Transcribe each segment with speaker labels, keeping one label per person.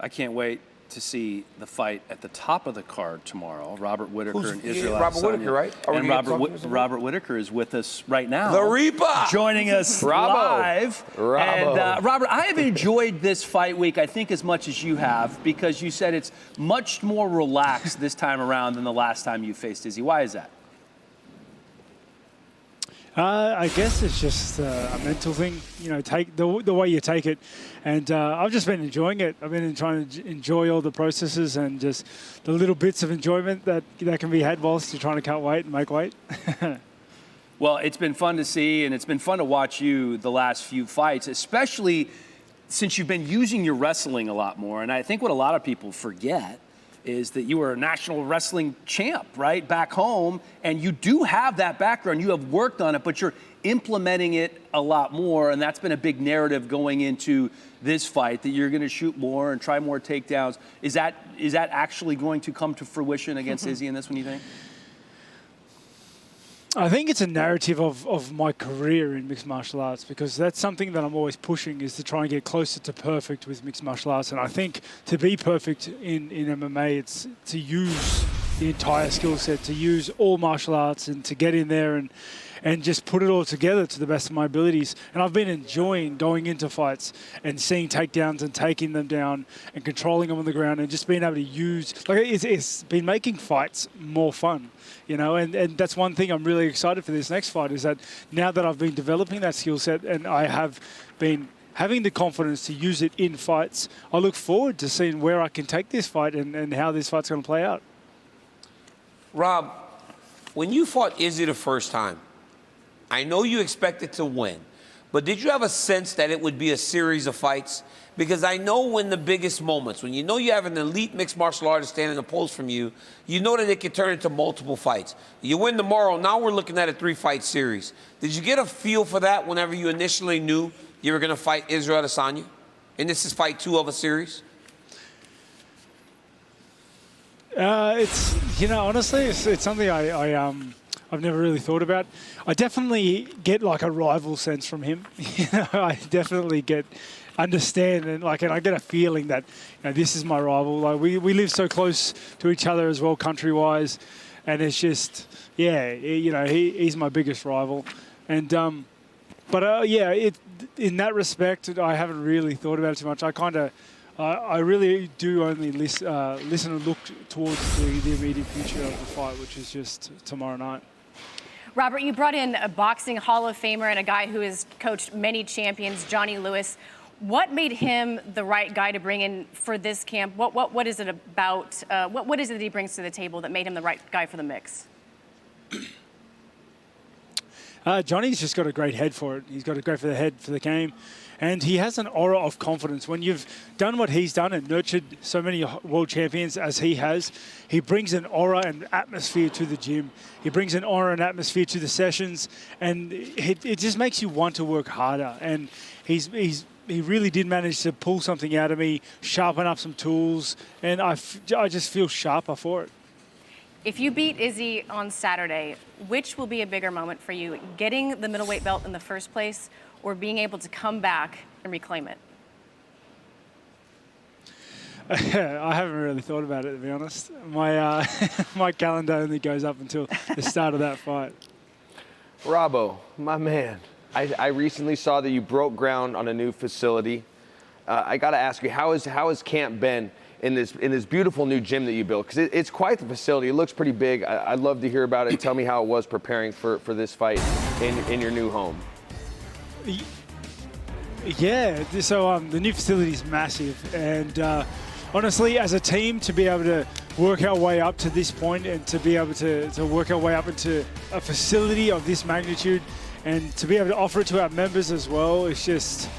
Speaker 1: I can't wait to see the fight at the top of the card tomorrow. Robert Whittaker and Israel Adesanya.
Speaker 2: Robert Whittaker, right?
Speaker 1: And Robert Whittaker is with us right now.
Speaker 2: The Reaper!
Speaker 1: Joining us live. And Robert, I have enjoyed this fight week, I think, as much as you have, because you said it's much more relaxed this time around than the last time you faced Izzy. Why is that?
Speaker 3: I guess it's just a mental thing, you know, take the way you take it. And I've just been enjoying it. I've been trying to enjoy all the processes and just the little bits of enjoyment that can be had whilst you're trying to cut weight and make weight.
Speaker 1: Well, it's been fun to see, and it's been fun to watch you the last few fights, especially since you've been using your wrestling a lot more. And I think what a lot of people forget is that you were a national wrestling champ, right, back home, and you do have that background. You have worked on it, but you're implementing it a lot more, and that's been a big narrative going into this fight, that you're going to shoot more and try more takedowns. Is that actually going to come to fruition against Izzy in this one, you think?
Speaker 3: I think it's a narrative of my career in mixed martial arts, because that's something that I'm always pushing, is to try and get closer to perfect with mixed martial arts. And I think to be perfect in MMA, it's to use the entire skill set, to use all martial arts and to get in there and just put it all together to the best of my abilities. And I've been enjoying going into fights and seeing takedowns and taking them down and controlling them on the ground and just being able to use, like, it's been making fights more fun, you know, and that's one thing I'm really excited for this next fight, is that now that I've been developing that skill set and I have been having the confidence to use it in fights, I look forward to seeing where I can take this fight and how this fight's going to play out.
Speaker 2: Rob, when you fought Izzy the first time, I know you expected to win, but did you have a sense that it would be a series of fights? Because I know when the biggest moments, when you know you have an elite mixed martial artist standing opposed from you, you know that it can turn into multiple fights. You win tomorrow, now we're looking at a 3-fight series. Did you get a feel for that whenever you initially knew you were going to fight Israel Adesanya? And this is fight 2 of a series?
Speaker 3: It's, you know, honestly, it's something I've never really thought about. I definitely get like a rival sense from him. You know, I definitely understand and I get a feeling that, you know, this is my rival. Like we live so close to each other as well, country-wise, and it's just, yeah, you know, he's my biggest rival. And yeah, in that respect, I haven't really thought about it too much. I really do only listen and look towards the immediate future of the fight, which is just tomorrow night.
Speaker 4: Robert, you brought in a boxing Hall of Famer and a guy who has coached many champions, Johnny Lewis. What made him the right guy to bring in for this camp? What is it about? What is it that he brings to the table that made him the right guy for the mix?
Speaker 3: Johnny's just got a great head for it. He's got a great head for the game. And he has an aura of confidence. When you've done what he's done and nurtured so many world champions as he has, he brings an aura and atmosphere to the gym. He brings an aura and atmosphere to the sessions, and it just makes you want to work harder. And he really did manage to pull something out of me, sharpen up some tools, and I just feel sharper for it.
Speaker 4: If you beat Izzy on Saturday, which will be a bigger moment for you, getting the middleweight belt in the first place or being able to come back and reclaim it?
Speaker 3: I haven't really thought about it, to be honest. My my calendar only goes up until the start of that fight.
Speaker 5: Robbo, my man, I recently saw that you broke ground on a new facility. I got to ask you, how has camp been in this beautiful new gym that you built? Because it's quite the facility. It looks pretty big. I'd love to hear about it. Tell me how it was preparing for this fight in your new home.
Speaker 3: Yeah, so the new facility is massive, and honestly, as a team, to be able to work our way up to this point and to be able to work our way up into a facility of this magnitude and to be able to offer it to our members as well, it's just,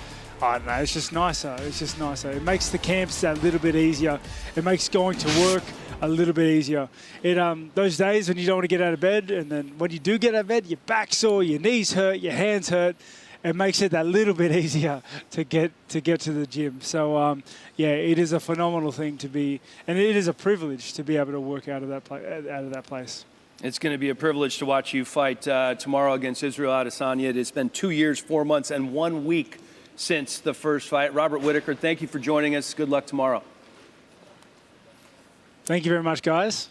Speaker 3: I don't know, it's just nicer. It's just nicer. It makes the camps that little bit easier. It makes going to work a little bit easier. Those days when you don't want to get out of bed, and then when you do get out of bed, your back's sore, your knees hurt, your hands hurt, it makes it that little bit easier to get to the gym. So yeah, it is a phenomenal thing to be, and it is a privilege to be able to work out of that place.
Speaker 1: It's going to be a privilege to watch you fight tomorrow against Israel Adesanya. It's been 2 years, 4 months, and 1 week since the first fight. Robert Whittaker, thank you for joining us. Good luck tomorrow.
Speaker 3: Thank you very much, guys.